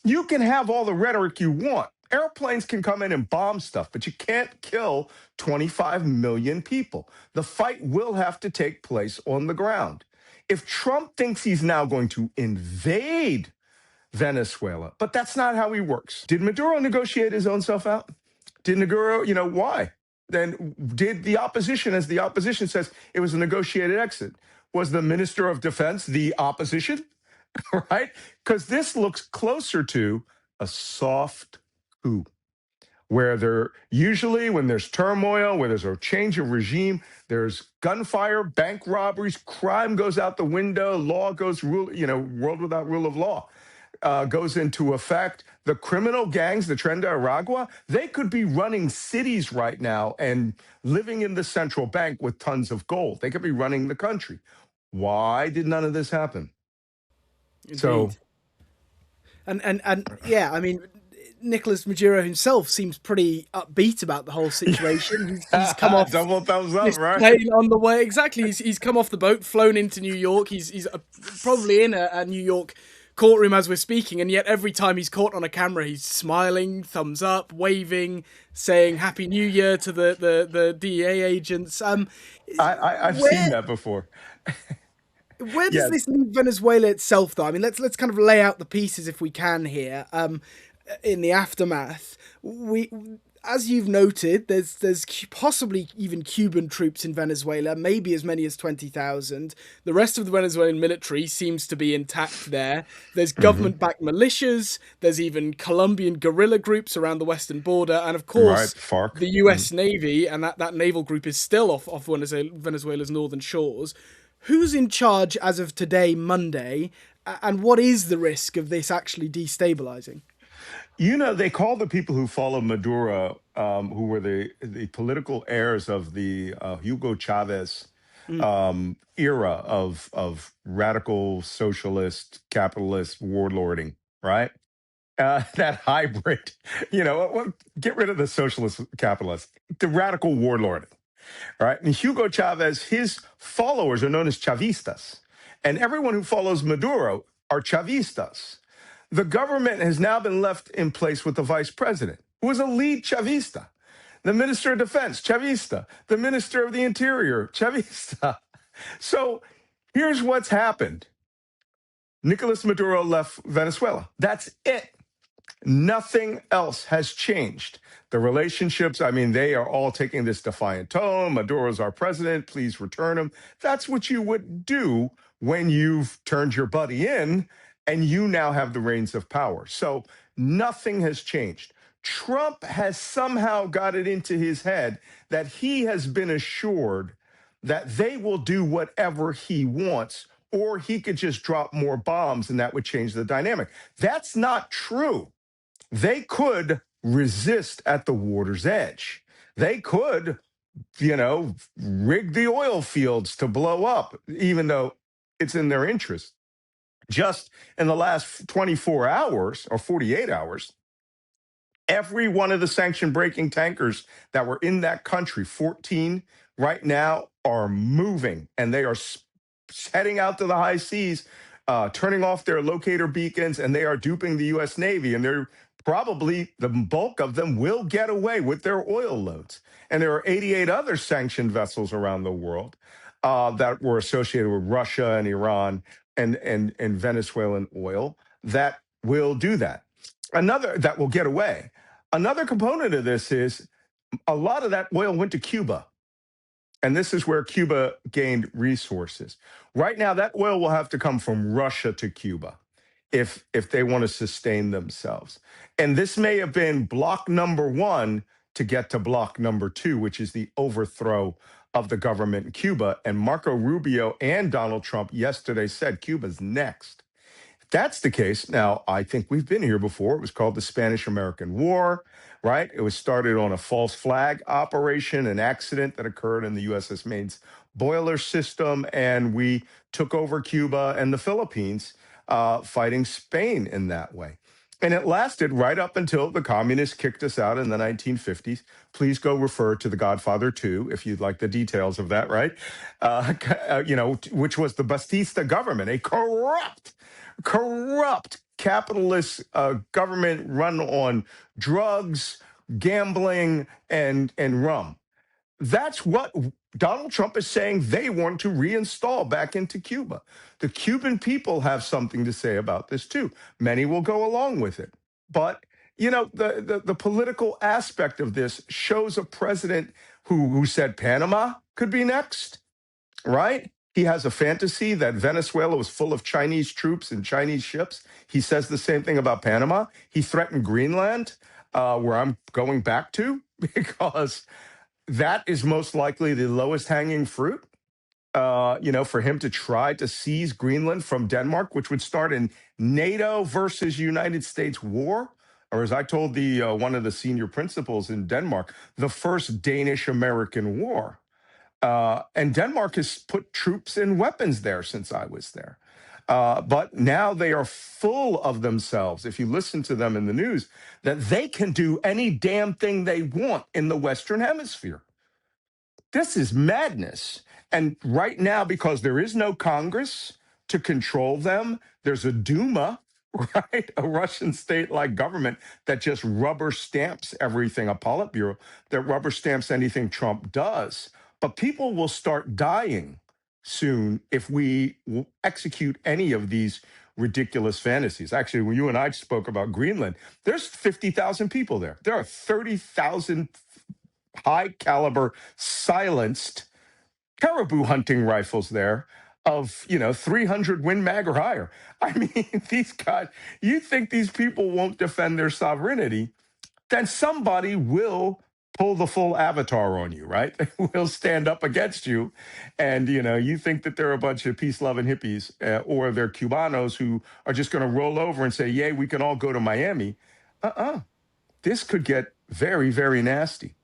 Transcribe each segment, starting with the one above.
You can have all the rhetoric you want. Airplanes can come in and bomb stuff, but you can't kill 25 million people. The fight will have to take place on the ground. If Trump thinks he's now going to invade Venezuela, but that's not how he works. Did Maduro negotiate his own self out? Did Maduro, why? Then did the opposition, as the opposition says, it was a negotiated exit? Was the minister of defense the opposition? Right? Because this looks closer to a soft coup, where there usually, when there's turmoil, where there's a change of regime, there's gunfire, bank robberies, crime goes out the window, law goes world without rule of law goes into effect. The criminal gangs, the Tren de Aragua, they could be running cities right now and living in the central bank with tons of gold. They could be running the country. Why did none of this happen? Indeed. So, And yeah, I mean, Nicolas Maduro himself seems pretty upbeat about the whole situation. He's come off double thumbs up, this right? plane on the way. Exactly. He's come off the boat, flown into New York. He's probably in a New York courtroom as we're speaking, and yet every time he's caught on a camera, he's smiling, thumbs up, waving, saying Happy New Year to the DEA agents. I've seen that before. Where does Yeah. this leave Venezuela itself, though? I mean, let's kind of lay out the pieces if we can here. In the aftermath, as you've noted, there's possibly even Cuban troops in Venezuela, maybe as many as 20,000. The rest of the Venezuelan military seems to be intact there. There's government-backed militias. There's even Colombian guerrilla groups around the western border, and of course, FARC. the U.S. Navy, and that naval group is still off Venezuela's northern shores. Who's in charge as of today, Monday, and what is the risk of this actually destabilizing? They call the people who follow Maduro, who were the political heirs of the Hugo Chavez era of radical socialist capitalist warlording, right? That hybrid, get rid of the socialist capitalist, the radical warlording, right? And Hugo Chavez, his followers are known as Chavistas, and everyone who follows Maduro are Chavistas. The government has now been left in place with the vice president, who is a lead Chavista. The minister of defense, Chavista. The minister of the interior, Chavista. So here's what's happened. Nicolas Maduro left Venezuela. That's it. Nothing else has changed. The relationships, I mean, they are all taking this defiant tone. Maduro's our president. Please return him. That's what you would do when you've turned your buddy in and you now have the reins of power. So nothing has changed. Trump has somehow got it into his head that he has been assured that they will do whatever he wants, or he could just drop more bombs and that would change the dynamic. That's not true. They could resist at the water's edge. They could, rig the oil fields to blow up, even though it's in their interest. Just in the last 24 hours or 48 hours, every one of the sanction breaking tankers that were in that country, 14 right now, are moving, and they are heading out to the high seas, turning off their locator beacons, and they are duping the U.S. Navy. And they're probably, the bulk of them will get away with their oil loads. And there are 88 other sanctioned vessels around the world that were associated with Russia and Iran and Venezuelan oil that will do that. Another that will get away. Another component of this is a lot of that oil went to Cuba. And this is where Cuba gained resources. Right now, that oil will have to come from Russia to Cuba if they want to sustain themselves. And this may have been block number one to get to block number two, which is the overthrow of the government in Cuba. And Marco Rubio and Donald Trump yesterday said Cuba's next. If that's the case, now I think we've been here before. It was called the Spanish-American War, right? It was started on a false flag operation, an accident that occurred in the USS Maine's boiler system, and we took over Cuba and the Philippines, fighting Spain in that way. And it lasted right up until the communists kicked us out in the 1950s. Please go refer to The Godfather 2 if you'd like the details of that, right? Which was the Batista government, a corrupt capitalist government run on drugs, gambling, and rum. That's what Donald Trump is saying they want to reinstall back into Cuba. The Cuban people have something to say about this too. Many will go along with it. But, the political aspect of this shows a president who said Panama could be next, right? He has a fantasy that Venezuela was full of Chinese troops and Chinese ships. He says the same thing about Panama. He threatened Greenland, where I'm going back to, because that is most likely the lowest hanging fruit. For him to try to seize Greenland from Denmark, which would start in NATO versus United States war, or as I told the one of the senior principals in Denmark, the first Danish-American war. And Denmark has put troops and weapons there since I was there. But now they are full of themselves, if you listen to them in the news, that they can do any damn thing they want in the Western Hemisphere. This is madness. And right now, because there is no Congress to control them, there's a Duma, right? A Russian state-like government that just rubber stamps everything, a Politburo that rubber stamps anything Trump does. But people will start dying soon if we execute any of these ridiculous fantasies. Actually, when you and I spoke about Greenland, there's 50,000 people there. There are 30,000 high caliber silenced caribou hunting rifles there of 300 Win Mag or higher. I mean, these guys, you think these people won't defend their sovereignty, then somebody will pull the full avatar on you, right? They will stand up against you. And you think that they're a bunch of peace-loving hippies, or they're Cubanos who are just going to roll over and say, yay, we can all go to Miami. This could get very, very nasty.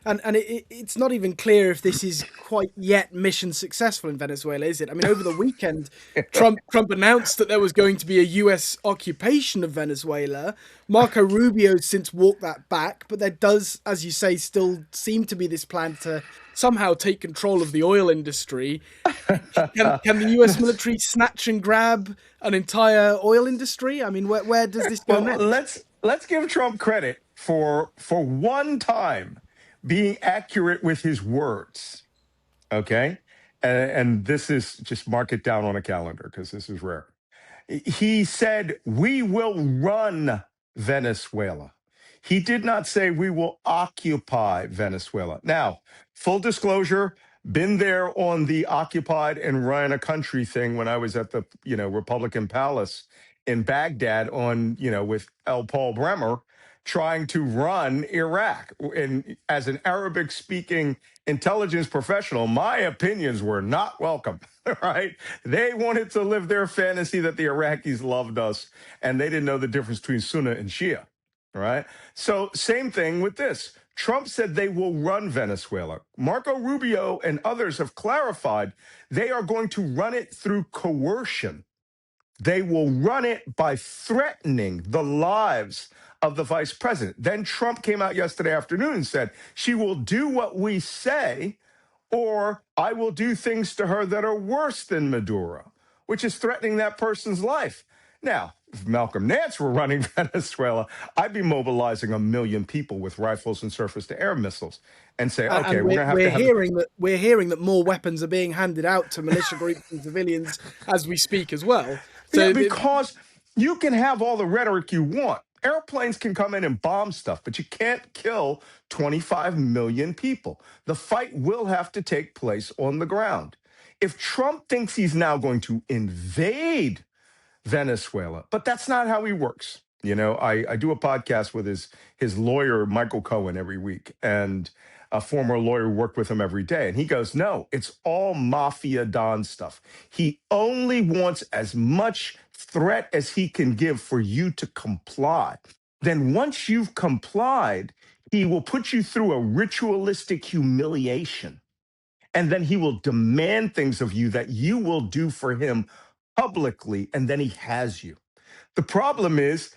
And it's not even clear if this is quite yet mission successful in Venezuela, is it? I mean, over the weekend, Trump announced that there was going to be a U.S. occupation of Venezuela. Marco Rubio since walked that back, but there does, as you say, still seem to be this plan to somehow take control of the oil industry. Can the U.S. military snatch and grab an entire oil industry? I mean, where does this go next? Let's give Trump credit for one time being accurate with his words, okay? And this is, just mark it down on a calendar because this is rare. He said, we will run Venezuela. He did not say we will occupy Venezuela. Now, full disclosure, been there on the occupied and run a country thing when I was at the, Republican Palace in Baghdad with Paul Bremer, trying to run Iraq. And as an Arabic speaking intelligence professional, my opinions were not welcome, right? They wanted to live their fantasy that the Iraqis loved us, and they didn't know the difference between Sunni and Shia, right? So same thing with this. Trump said they will run Venezuela. Marco Rubio and others have clarified they are going to run it through coercion. They will run it by threatening the lives of the vice president. Then Trump came out yesterday afternoon and said, she will do what we say, or I will do things to her that are worse than Maduro, which is threatening that person's life. Now, if Malcolm Nance were running Venezuela, I'd be mobilizing 1 million people with rifles and surface-to-air missiles and say, okay, and we're going to have to we're hearing that more weapons are being handed out to militia groups and civilians as we speak as well. So because you can have all the rhetoric you want. Airplanes can come in and bomb stuff, but you can't kill 25 million people. The fight will have to take place on the ground. If Trump thinks he's now going to invade Venezuela, but that's not how he works. I do a podcast with his lawyer, Michael Cohen, every week, and a former lawyer worked with him every day. And he goes, no, it's all mafia Don stuff. He only wants as much threat as he can give for you to comply. Then once you've complied, he will put you through a ritualistic humiliation. And then he will demand things of you that you will do for him publicly, and then he has you. The problem is,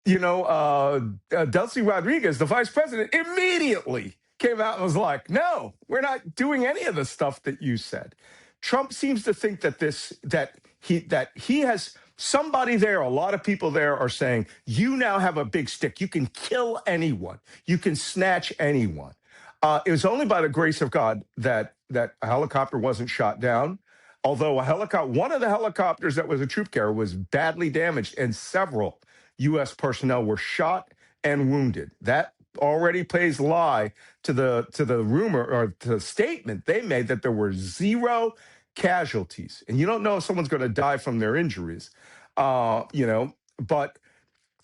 Delcy Rodriguez, the vice president, immediately came out and was like, no, we're not doing any of the stuff that you said. Trump seems to think that he has Somebody there, a lot of people there are saying, you now have a big stick. You can kill anyone. You can snatch anyone. It was only by the grace of God that a helicopter wasn't shot down. Although one of the helicopters that was a troop carrier was badly damaged, and several U.S. personnel were shot and wounded. That already plays lie to the rumor or to the statement they made that there were zero casualties. And you don't know if someone's going to die from their injuries, But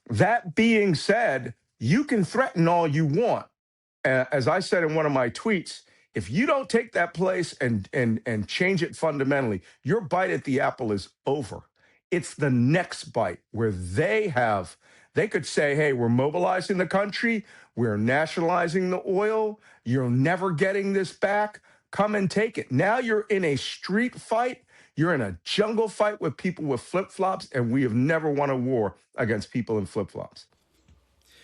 that being said, you can threaten all you want. As I said in one of my tweets, if you don't take that place and change it fundamentally, your bite at the apple is over. It's the next bite where they could say, hey, we're mobilizing the country, we're nationalizing the oil, you're never getting this back. Come and take it. Now you're in a street fight. You're in a jungle fight with people with flip-flops, and we have never won a war against people in flip-flops.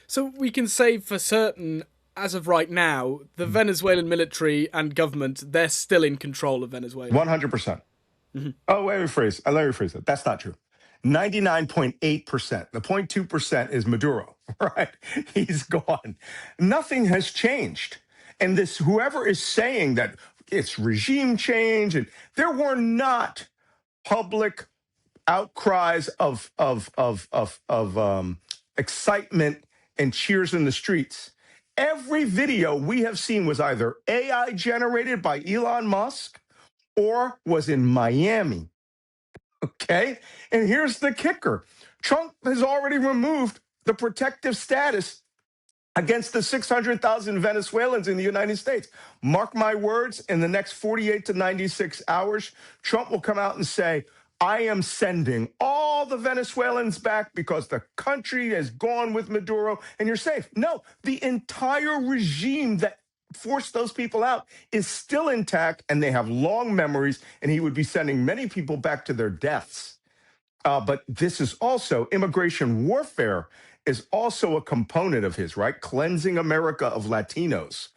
So we can say for certain, as of right now, the Venezuelan military and government, they're still in control of Venezuela. 100%. Oh, let me rephrase that. That's not true. 99.8%. The 0.2% is Maduro, right? He's gone. Nothing has changed. And whoever is saying that it's regime change, and there were not public outcries of excitement and cheers in the streets. Every video we have seen was either AI generated by Elon Musk or was in Miami. Okay? And here's the kicker. Trump has already removed the protective status against the 600,000 Venezuelans in the United States. Mark my words, in the next 48 to 96 hours, Trump will come out and say, I am sending all the Venezuelans back because the country has gone with Maduro and you're safe. No, the entire regime that forced those people out is still intact and they have long memories, and he would be sending many people back to their deaths. But this is also immigration warfare is also a component of his, right? Cleansing America of Latinos.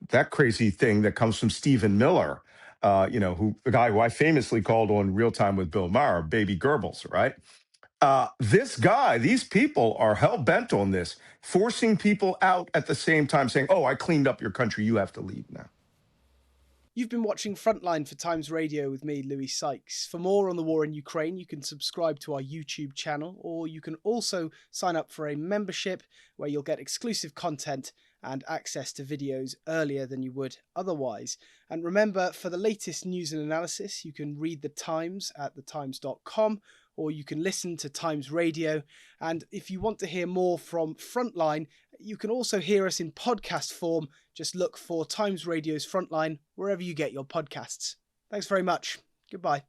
That crazy thing that comes from Stephen Miller, the guy who I famously called on Real Time with Bill Maher, Baby Goebbels, right? These people are hell-bent on this, forcing people out at the same time saying, oh, I cleaned up your country, you have to leave now. You've been watching Frontline for Times Radio with me, Louis Sykes. For more on the war in Ukraine, you can subscribe to our YouTube channel, or you can also sign up for a membership where you'll get exclusive content and access to videos earlier than you would otherwise. And remember, for the latest news and analysis, you can read The Times at thetimes.com, or you can listen to Times Radio. And if you want to hear more from Frontline, you can also hear us in podcast form. Just look for Times Radio's Frontline wherever you get your podcasts. Thanks very much. Goodbye.